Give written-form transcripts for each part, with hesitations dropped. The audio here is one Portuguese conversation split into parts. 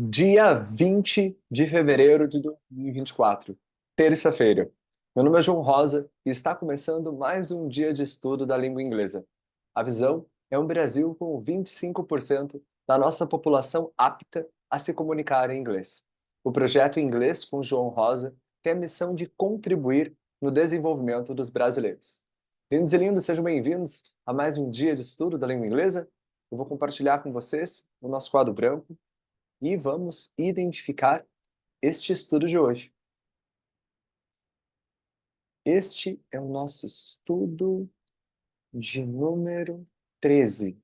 Dia 20 de fevereiro de 2024, terça-feira. Meu nome é João Rosa e está começando mais um dia de estudo da língua inglesa. A visão é um Brasil com 25% da nossa população apta a se comunicar em inglês. O projeto Inglês com João Rosa tem a missão de contribuir no desenvolvimento dos brasileiros. Lindos e lindos, sejam bem-vindos a mais um dia de estudo da língua inglesa. Eu vou compartilhar com vocês o nosso quadro branco e vamos identificar este estudo de hoje. Este é o nosso estudo de número 13.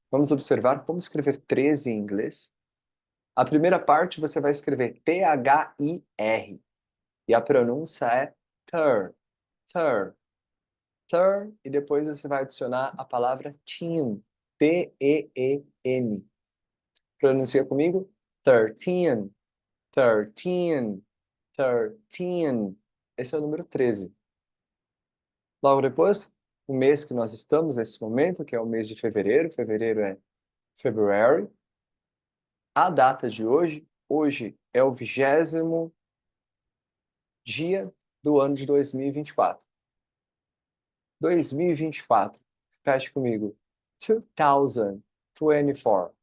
Vamos observar como escrever 13 em inglês. A primeira parte você vai escrever T-H-I-R e a pronúncia é thir, thir, thir, e depois você vai adicionar a palavra teen, T-E-E-N. Pronuncia comigo: 13, 13. 13. Esse é o número 13. Logo depois, o mês que nós estamos nesse momento, que é o mês de fevereiro. Fevereiro é February. A data de hoje é o 20º dia do ano de 2024. 2024. Repete comigo. 2024. 2024.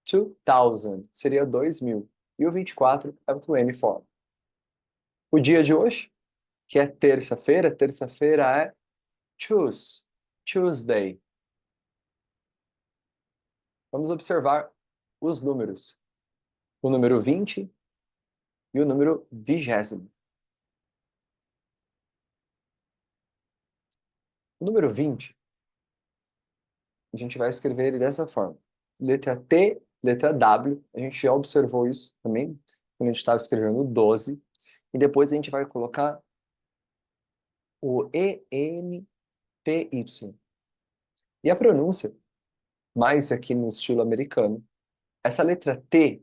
2000 seria 2000. E o 24 é o 24. O dia de hoje, que é terça-feira. Terça-feira é Tuesday. Vamos observar os números. O número 20 e o número 20º. O número 20, a gente vai escrever ele dessa forma. Letra T, letra W, a gente já observou isso também, quando a gente estava escrevendo 12. E depois a gente vai colocar o ENTY. E a pronúncia, mais aqui no estilo americano, essa letra T,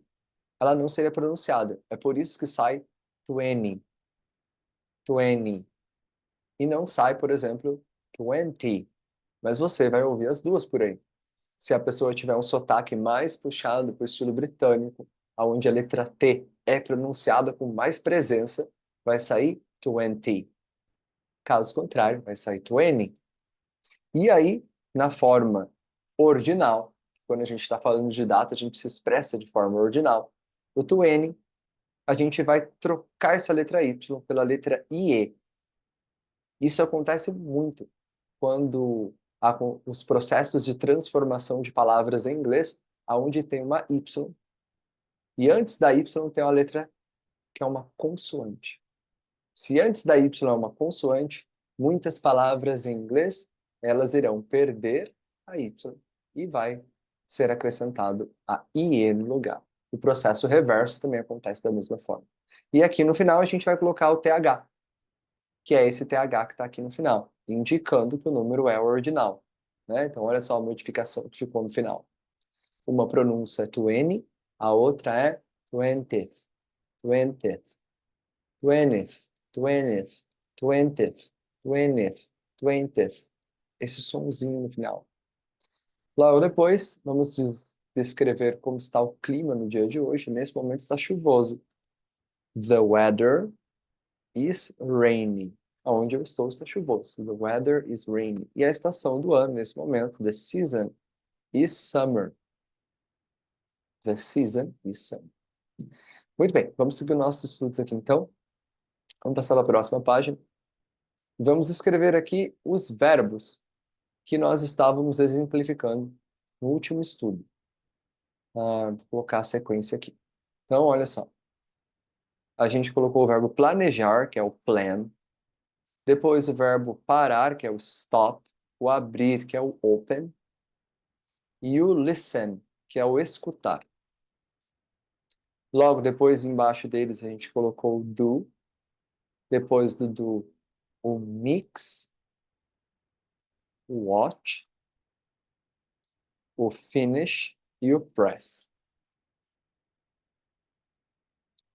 ela não seria pronunciada. É por isso que sai 20, 20. E não sai, por exemplo, 20. Mas você vai ouvir as duas por aí. Se a pessoa tiver um sotaque mais puxado para o estilo britânico, onde a letra T é pronunciada com mais presença, vai sair 20. Caso contrário, vai sair 20. E aí, na forma ordinal, quando a gente está falando de data, a gente se expressa de forma ordinal. O 20, a gente vai trocar essa letra Y pela letra IE. Isso acontece muito quando há os processos de transformação de palavras em inglês, aonde tem uma Y, e antes da Y tem uma letra que é uma consoante. Se antes da Y é uma consoante, muitas palavras em inglês, elas irão perder a Y e vai ser acrescentado a IE no lugar. O processo reverso também acontece da mesma forma. E aqui no final a gente vai colocar o TH, que é esse TH que está aqui no final, indicando que o número é o ordinal. Né? Então, olha só a modificação que ficou no final. Uma pronúncia é 20, a outra é 20th, 20th, 20th, 20th, 20th, 20th, 20th. Esse sonzinho no final. Logo depois, vamos descrever como está o clima no dia de hoje. Nesse momento está chuvoso. The weather is rainy. Onde eu estou está chuvoso. The weather is rainy. E a estação do ano nesse momento, the season is summer. The season is summer. Muito bem, vamos seguir nossos estudos aqui então. Vamos passar para a próxima página. Vamos escrever aqui os verbos que nós estávamos exemplificando no último estudo. Vou colocar a sequência aqui. Então, olha só. A gente colocou o verbo planejar, que é o plan. Depois o verbo parar, que é o stop. O abrir, que é o open. E o listen, que é o escutar. Logo depois, embaixo deles, a gente colocou o do. Depois do do, o mix, o watch, o finish e o press.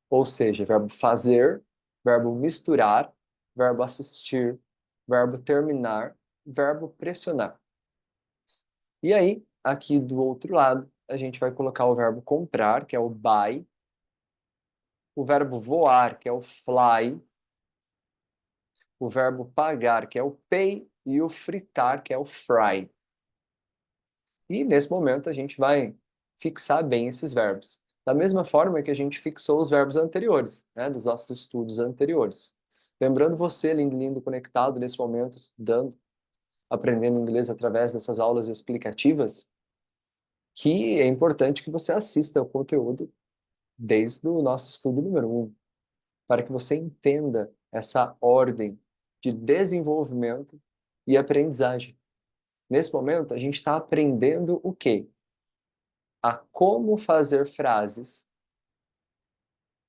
Ou seja, verbo fazer, verbo misturar, verbo assistir, verbo terminar, verbo pressionar. E aí, aqui do outro lado, a gente vai colocar o verbo comprar, que é o buy, o verbo voar, que é o fly, o verbo pagar, que é o pay, e o fritar, que é o fry. E nesse momento a gente vai fixar bem esses verbos. Da mesma forma que a gente fixou os verbos anteriores, né, dos nossos estudos anteriores. Lembrando você, lindo, lindo, conectado nesse momento, estudando, aprendendo inglês através dessas aulas explicativas, que é importante que você assista o conteúdo desde o nosso estudo número 1, para que você entenda essa ordem de desenvolvimento e aprendizagem. Nesse momento, a gente está aprendendo o quê? A como fazer frases.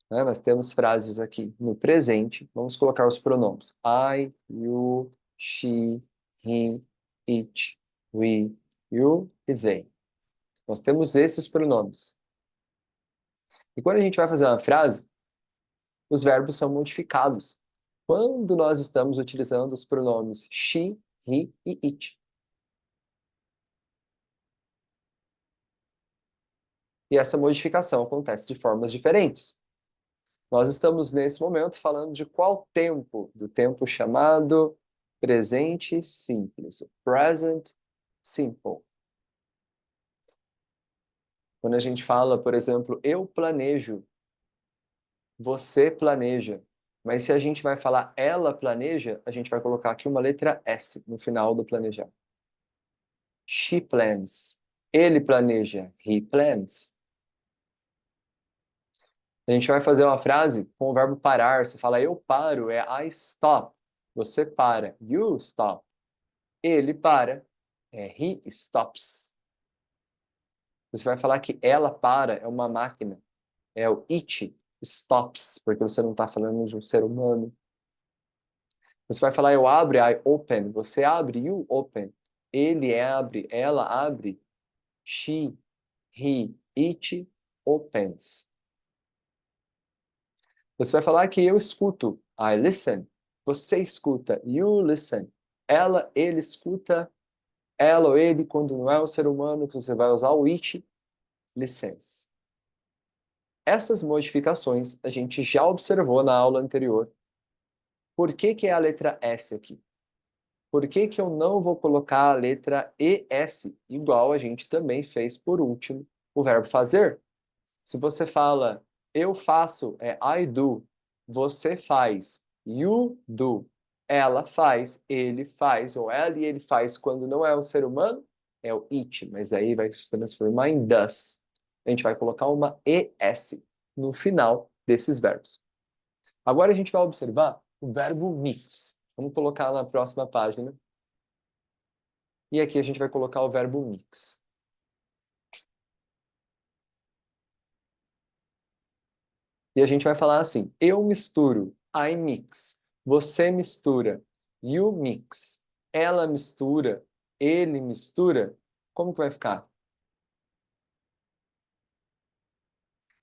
Né? Nós temos frases aqui no presente. Vamos colocar os pronomes. I, you, she, he, it, we, you e they. Nós temos esses pronomes. E quando a gente vai fazer uma frase, os verbos são modificados quando nós estamos utilizando os pronomes she, he e it. E essa modificação acontece de formas diferentes. Nós estamos, nesse momento, falando de qual tempo? Do tempo chamado presente simples, o present simple. Quando a gente fala, por exemplo, eu planejo, você planeja. Mas se a gente vai falar ela planeja, a gente vai colocar aqui uma letra S no final do planejar. She plans. Ele planeja. He plans. A gente vai fazer uma frase com o verbo parar. Você fala eu paro, é I stop. Você para. You stop. Ele para. É he stops. Você vai falar que ela para, é uma máquina. É o it stops, porque você não está falando de um ser humano. Você vai falar eu abro, I open. Você abre, you open. Ele abre, ela abre. She, he, it opens. Você vai falar que eu escuto. I listen. Você escuta. You listen. Ela, ele escuta. Ela ou ele, quando não é um ser humano, você vai usar o it listens. Essas modificações a gente já observou na aula anterior. Por que que é a letra S aqui? Por que que eu não vou colocar a letra ES, igual a gente também fez por último, o verbo fazer? Se você fala eu faço, é I do. Você faz, you do. Ela faz, ele faz, ou ela e ele faz quando não é um ser humano, é o it, mas aí vai se transformar em does. A gente vai colocar uma ES no final desses verbos. Agora a gente vai observar o verbo mix. Vamos colocar na próxima página. E aqui a gente vai colocar o verbo mix. E a gente vai falar assim, eu misturo, I mix. Você mistura, you mix. Ela mistura, ele mistura. Como que vai ficar?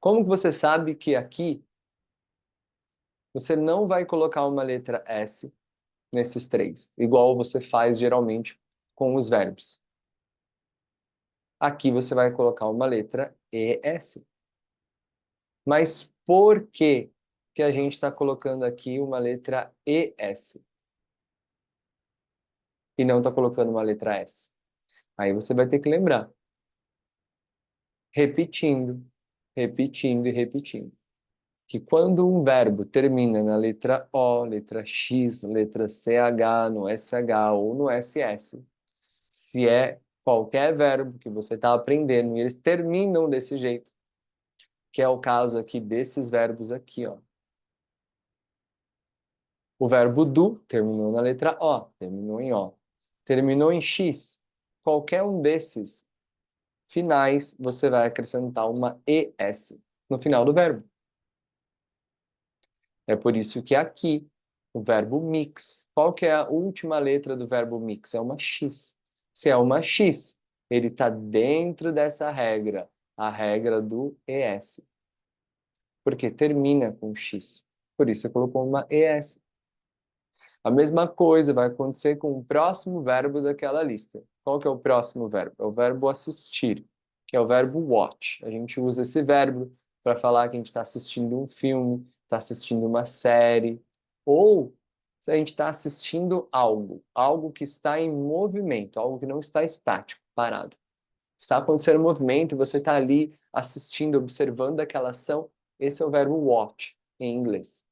Como que você sabe que aqui você não vai colocar uma letra S nesses três, igual você faz geralmente com os verbos? Aqui você vai colocar uma letra ES. Mas por que que a gente está colocando aqui uma letra ES e não está colocando uma letra S? Aí você vai ter que lembrar. Repetindo, repetindo e repetindo. Que quando um verbo termina na letra O, letra X, letra CH, no SH ou no SS, se é qualquer verbo que você está aprendendo e eles terminam desse jeito, que é o caso aqui desses verbos aqui, ó. O verbo do terminou na letra O, terminou em O. Terminou em X. Qualquer um desses finais, você vai acrescentar uma ES no final do verbo. É por isso que aqui, o verbo mix, qual que é a última letra do verbo mix? É uma X. Se é uma X, ele está dentro dessa regra, a regra do ES. Porque termina com X. Por isso você colocou uma ES. A mesma coisa vai acontecer com o próximo verbo daquela lista. qual que é o próximo verbo? É o verbo assistir, que é o verbo watch. A gente usa esse verbo para falar que a gente está assistindo um filme, está assistindo uma série, ou se a gente está assistindo algo, algo que está em movimento, algo que não está estático, parado. Está acontecendo um movimento, você está ali assistindo, observando aquela ação, esse é o verbo watch em inglês.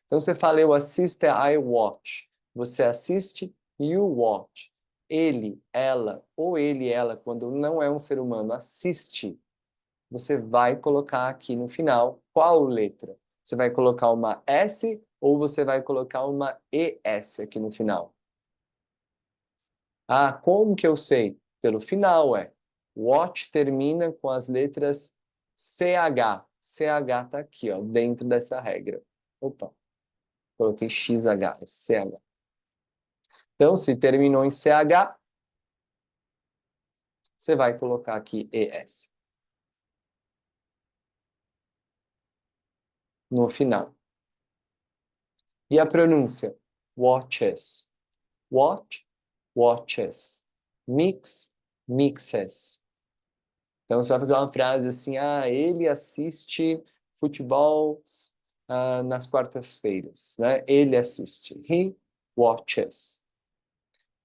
Então você fala eu assisto é I watch. Você assiste, you watch. Ele, ela, ou ele, ela, quando não é um ser humano, assiste. Você vai colocar aqui no final qual letra? Você vai colocar uma S ou você vai colocar uma ES aqui no final? Ah, como que eu sei? Pelo final, é. Watch termina com as letras CH. CH está aqui, ó, dentro dessa regra. Opa, coloquei XH, é CH. Então, se terminou em CH, você vai colocar aqui ES no final. E a pronúncia? Watches. Watch, watches. Mix, mixes. Então, você vai fazer uma frase assim, ah, ele assiste futebol nas quartas-feiras, né? Ele assiste. He watches.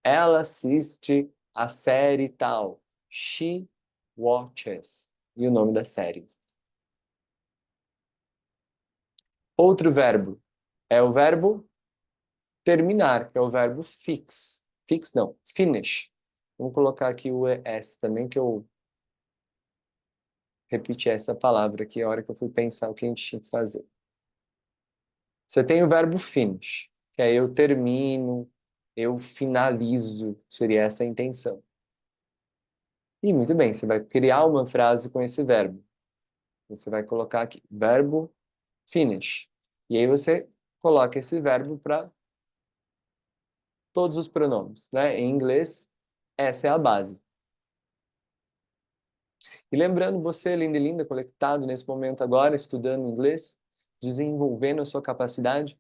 Ela assiste a série tal. She watches. E o nome da série. Outro verbo é o verbo terminar, que é o verbo fix. Fix não, finish. Vamos colocar aqui o ES também, que eu repeti essa palavra aqui a hora que eu fui pensar o que a gente tinha que fazer. Você tem o verbo finish, que é eu termino, eu finalizo, seria essa a intenção. E muito bem, você vai criar uma frase com esse verbo. Você vai colocar aqui, verbo finish. E aí você coloca esse verbo para todos os pronomes, né? Em inglês, essa é a base. E lembrando você, linda e linda, conectado nesse momento agora, estudando inglês, desenvolvendo a sua capacidade,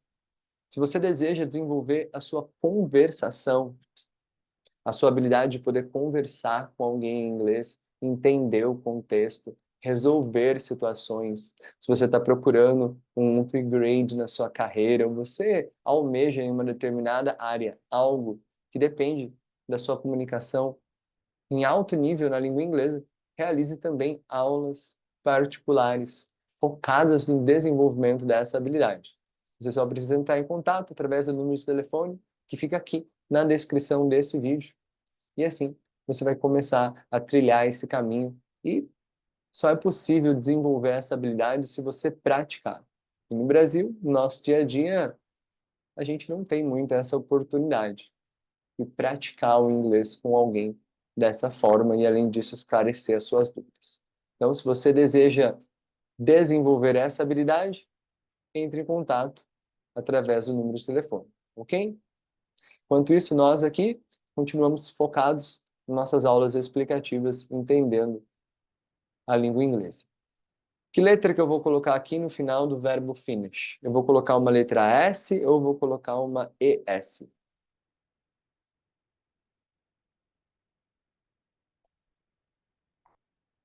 se você deseja desenvolver a sua conversação, a sua habilidade de poder conversar com alguém em inglês, entender o contexto, resolver situações, se você está procurando um upgrade na sua carreira, ou você almeja em uma determinada área algo que depende da sua comunicação em alto nível na língua inglesa, realize também aulas particulares focadas no desenvolvimento dessa habilidade. Você só precisa entrar em contato através do número de telefone que fica aqui na descrição desse vídeo. E assim, você vai começar a trilhar esse caminho e só é possível desenvolver essa habilidade se você praticar. E no Brasil, no nosso dia a dia, a gente não tem muito essa oportunidade de praticar o inglês com alguém dessa forma e, além disso, esclarecer as suas dúvidas. Então, se você deseja desenvolver essa habilidade, entre em contato através do número de telefone, ok? Enquanto isso, nós aqui continuamos focados em nossas aulas explicativas, entendendo a língua inglesa. Que letra que eu vou colocar aqui no final do verbo finish? Eu vou colocar uma letra S ou eu vou colocar uma ES?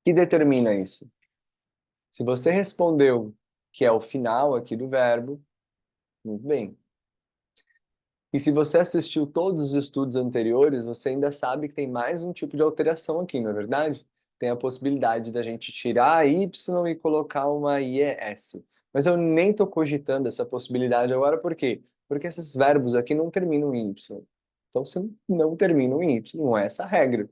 Que determina isso? Se você respondeu que é o final aqui do verbo, muito bem. E se você assistiu todos os estudos anteriores, você ainda sabe que tem mais um tipo de alteração aqui, não é verdade? Tem a possibilidade da gente tirar a Y e colocar uma IES. Mas eu nem estou cogitando essa possibilidade agora, por quê? Porque esses verbos aqui não terminam em Y. Então, se não terminam em Y, não é essa a regra.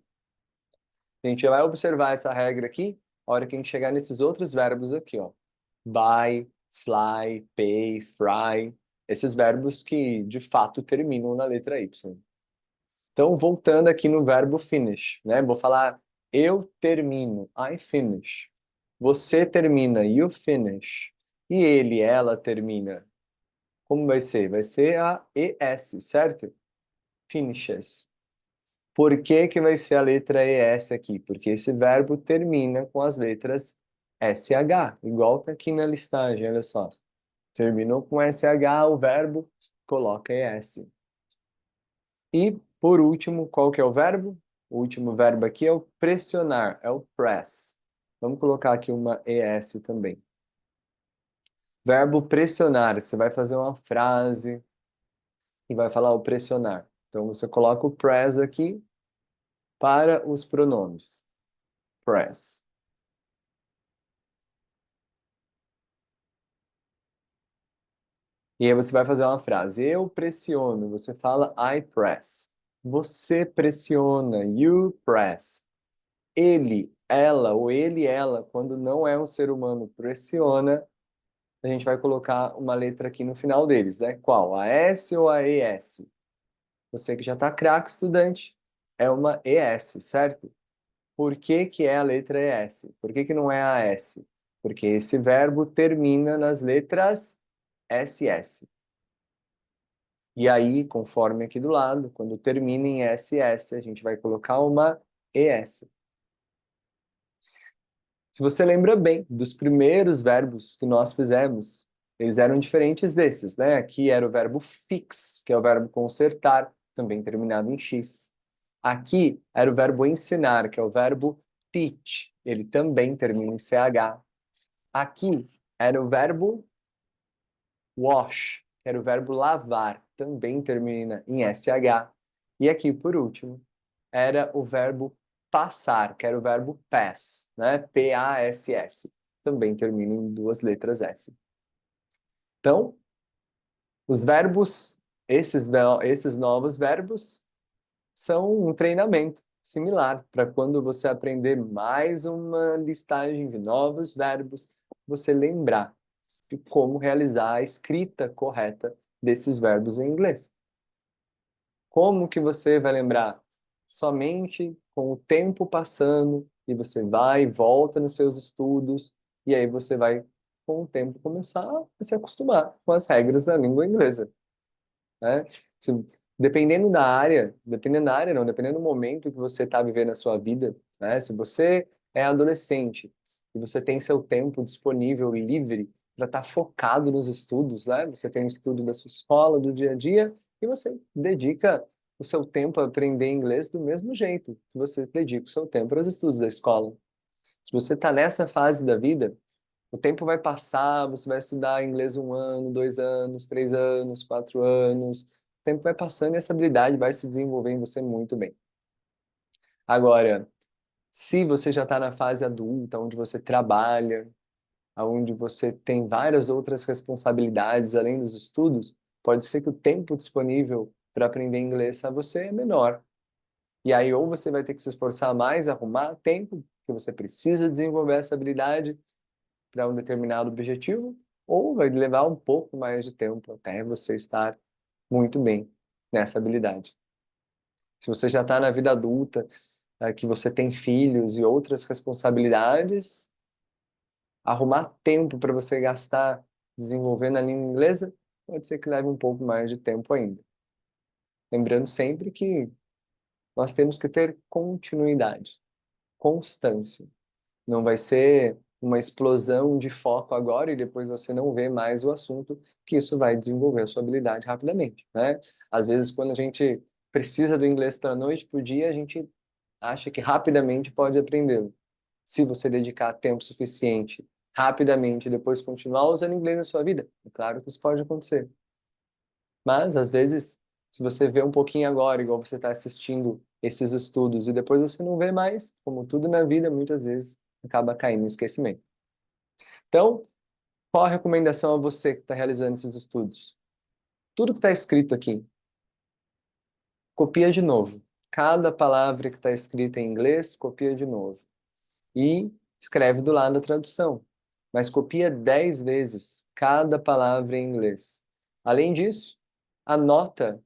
A gente vai observar essa regra aqui, a hora que a gente chegar nesses outros verbos aqui, ó. Buy, fly, pay, fry. Esses verbos que, de fato, terminam na letra Y. Então, voltando aqui no verbo finish, né? Vou falar eu termino, I finish. Você termina, you finish. E ele, ela termina. Como vai ser? Vai ser a ES, certo? Finishes. Por que que vai ser a letra ES aqui? Porque esse verbo termina com as letras SH, igual tá aqui na listagem, olha só. Terminou com SH, o verbo coloca ES. E, por último, qual que é o verbo? O último verbo aqui é o pressionar, é o press. Vamos colocar aqui uma ES também. Verbo pressionar, você vai fazer uma frase e vai falar o pressionar. Então, você coloca o press aqui para os pronomes. Press. E aí você vai fazer uma frase. Eu pressiono. Você fala I press. Você pressiona. You press. Ele, ela, ou ele, ela, quando não é um ser humano, pressiona. A gente vai colocar uma letra aqui no final deles, né? Qual? A S ou a ES? Você que já está craque, estudante, é uma ES, certo? Por que que é a letra ES? Por que que não é a S? Porque esse verbo termina nas letras SS. E aí, conforme aqui do lado, quando termina em SS, a gente vai colocar uma ES. Se você lembra bem dos primeiros verbos que nós fizemos, eles eram diferentes desses, né? Aqui era o verbo fix, que é o verbo consertar, também terminado em X. Aqui era o verbo ensinar, que é o verbo teach, ele também termina em CH. Aqui era o verbo wash, que era o verbo lavar, também termina em SH. E aqui, por último, era o verbo passar, que era o verbo pass, né? P-A-S-S. Também termina em duas letras S. Então, os verbos, esses novos verbos, são um treinamento similar para quando você aprender mais uma listagem de novos verbos, você lembrar de como realizar a escrita correta desses verbos em inglês. Como que você vai lembrar? Somente com o tempo passando e você vai e volta nos seus estudos e aí você vai, com o tempo, começar a se acostumar com as regras da língua inglesa, né? Se, dependendo do momento que você está vivendo na sua vida, né? Se você é adolescente e você tem seu tempo disponível livre para estar focado nos estudos, né? Você tem o estudo da sua escola, do dia a dia, e você dedica o seu tempo a aprender inglês do mesmo jeito que você dedica o seu tempo para os estudos da escola. Se você está nessa fase da vida, o tempo vai passar, você vai estudar inglês 1 ano, 2 anos, 3 anos, 4 anos. O tempo vai passando e essa habilidade vai se desenvolver em você muito bem. Agora, se você já está na fase adulta, onde você trabalha, onde você tem várias outras responsabilidades além dos estudos, pode ser que o tempo disponível para aprender inglês a você é menor. E aí, ou você vai ter que se esforçar mais, arrumar tempo, que você precisa desenvolver essa habilidade, para um determinado objetivo, ou vai levar um pouco mais de tempo até você estar muito bem nessa habilidade. Se você já está na vida adulta, que você tem filhos e outras responsabilidades, arrumar tempo para você gastar desenvolvendo a língua inglesa pode ser que leve um pouco mais de tempo ainda. Lembrando sempre que nós temos que ter continuidade, constância. Não vai ser uma explosão de foco agora e depois você não vê mais o assunto, que isso vai desenvolver a sua habilidade rapidamente, né? Às vezes, quando a gente precisa do inglês para a noite, para o dia, a gente acha que rapidamente pode aprendê-lo. Se você dedicar tempo suficiente, rapidamente, e depois continuar usando inglês na sua vida, é claro que isso pode acontecer. Mas, às vezes, se você vê um pouquinho agora, igual você está assistindo esses estudos, e depois você não vê mais, como tudo na vida, muitas vezes acaba caindo no esquecimento. Então, qual a recomendação a você que está realizando esses estudos? Tudo que está escrito aqui, copia de novo. Cada palavra que está escrita em inglês, copia de novo. E escreve do lado a tradução. Mas copia 10 vezes cada palavra em inglês. Além disso, anota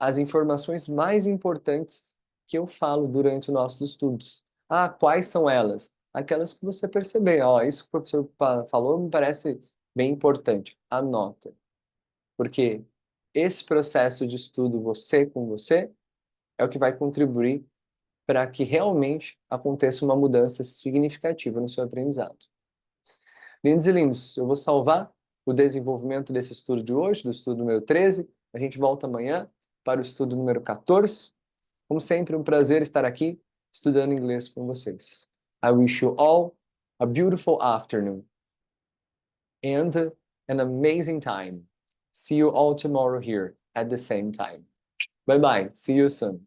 as informações mais importantes que eu falo durante os nossos estudos. Ah, quais são elas? Aquelas que você perceber. Ó, isso que o professor falou me parece bem importante. Anota. Porque esse processo de estudo, você com você, é o que vai contribuir para que realmente aconteça uma mudança significativa no seu aprendizado. Lindos e lindos, eu vou salvar o desenvolvimento desse estudo de hoje, do estudo número 13. A gente volta amanhã para o estudo número 14. Como sempre, um prazer estar aqui estudando inglês com vocês. I wish you all a beautiful afternoon and an amazing time. See you all tomorrow here at the same time. Bye bye. See you soon.